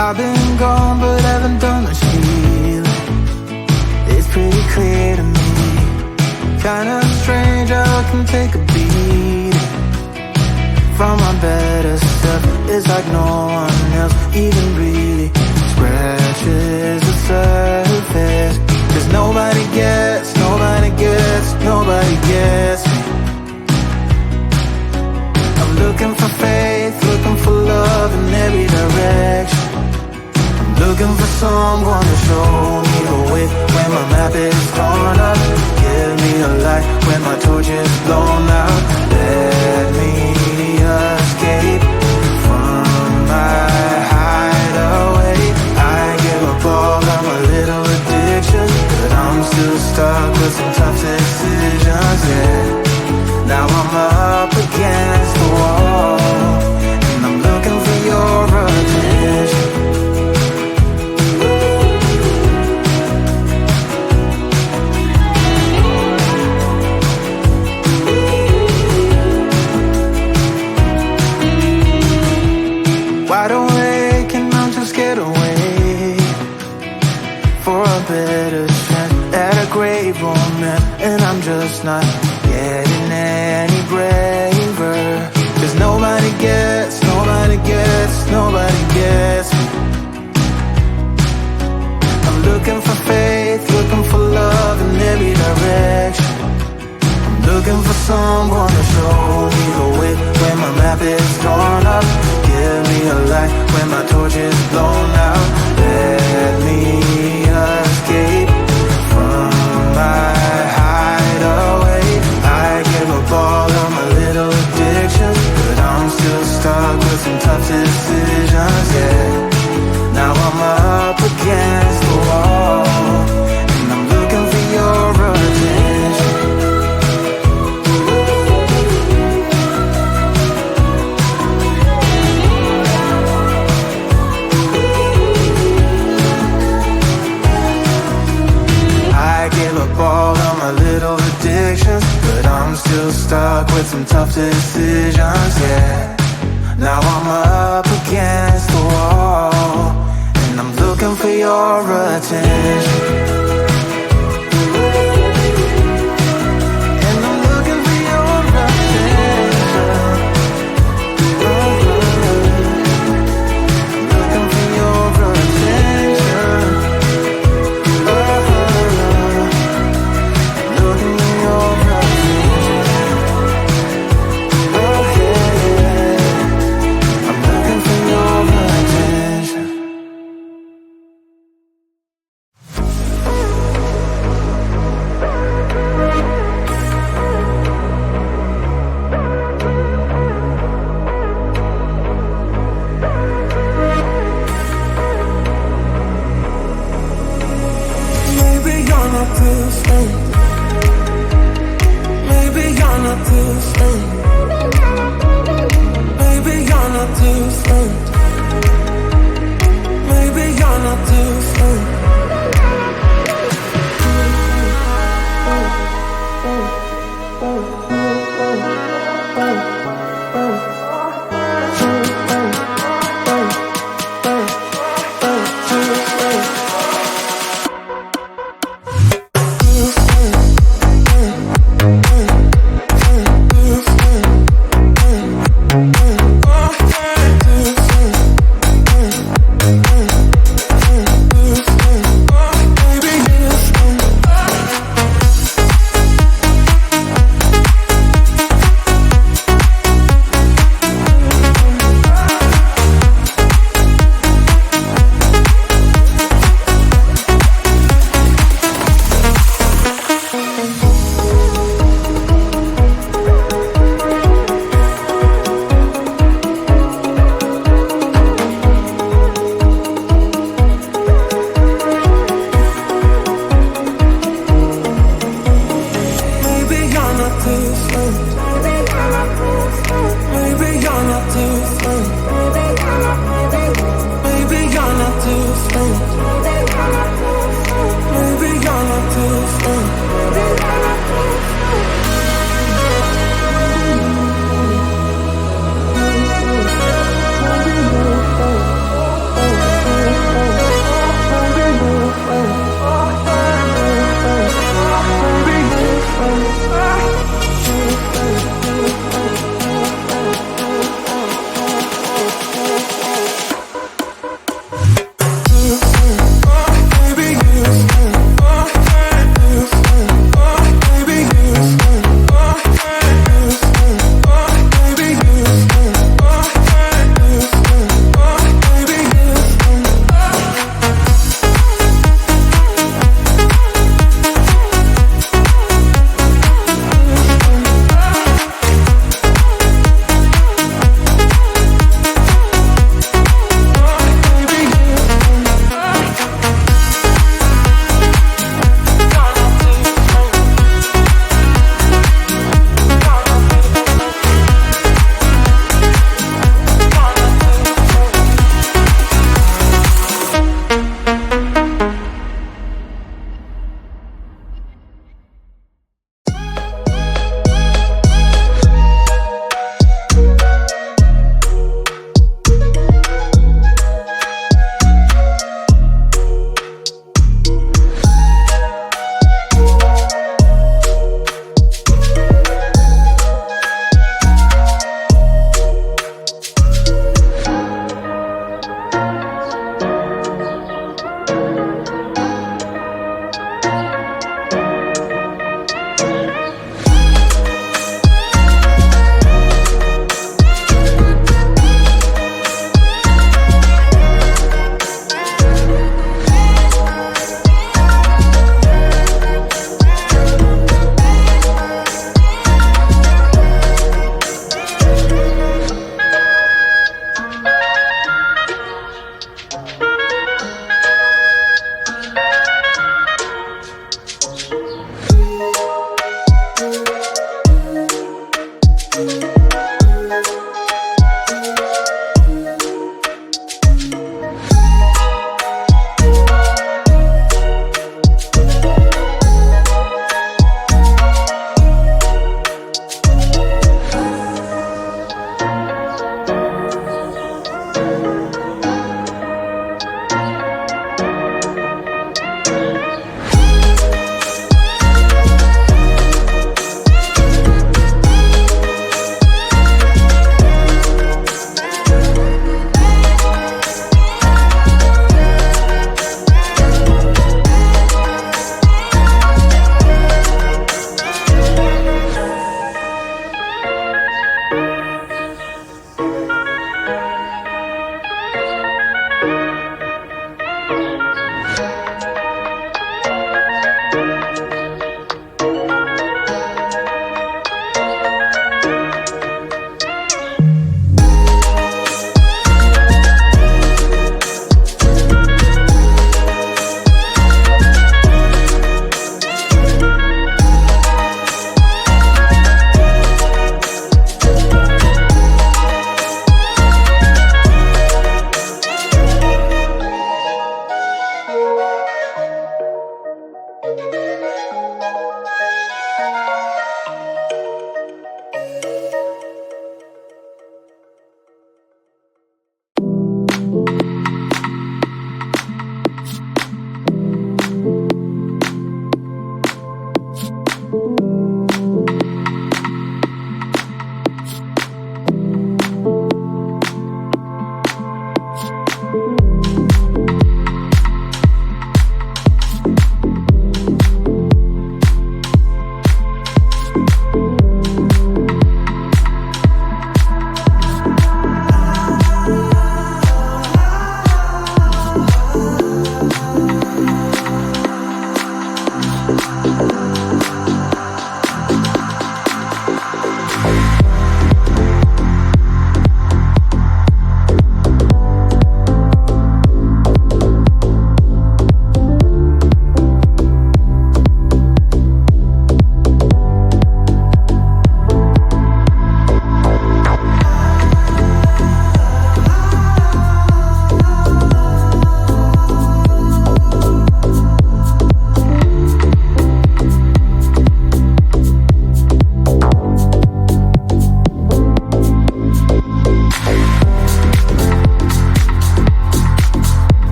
I've been gone but haven't done much healing. It's pretty clear to me. Kinda strange how I can take a beat from my better self. It's like no one else even really scratches the surface. 'Cause nobody gets me. I'm looking for faith, looking for love in every direction. I'm looking for someone to show me the way when my map is torn up. Give me a light when my torch is blown out. Let me escape from my hideaway. I give up all of my little addictions, but I'm still stuck with some tough decisions, yeah. Now I'm up against the wall, and I'm looking for your attention. Wide awake and I'm too scared away for a better chance at a great romance, and I'm just not getting any braver. 'Cause nobody gets me. I'm looking for faith, looking for love in every direction. I'm looking for someone to show me the way when my map is torn up. Give me a light when my torch is blown out. Let me escape from my hideaway. I give up all of my little addictions, but I'm still stuck with some tough decisions, yeah. Now I'm up against the wall, and I'm looking for your attention. I give up all of my little addictions, but I'm still stuck with some tough decisions, yeah. Now I'm up against the wall, and I'm looking for your attention. And I'm looking for your attention. I'm looking for your attention. Looking for your attention. I'm looking for your attention. Maybe you're not this thing. Maybe you're not this thing. Maybe you're not this thing. Maybe you're not this thing.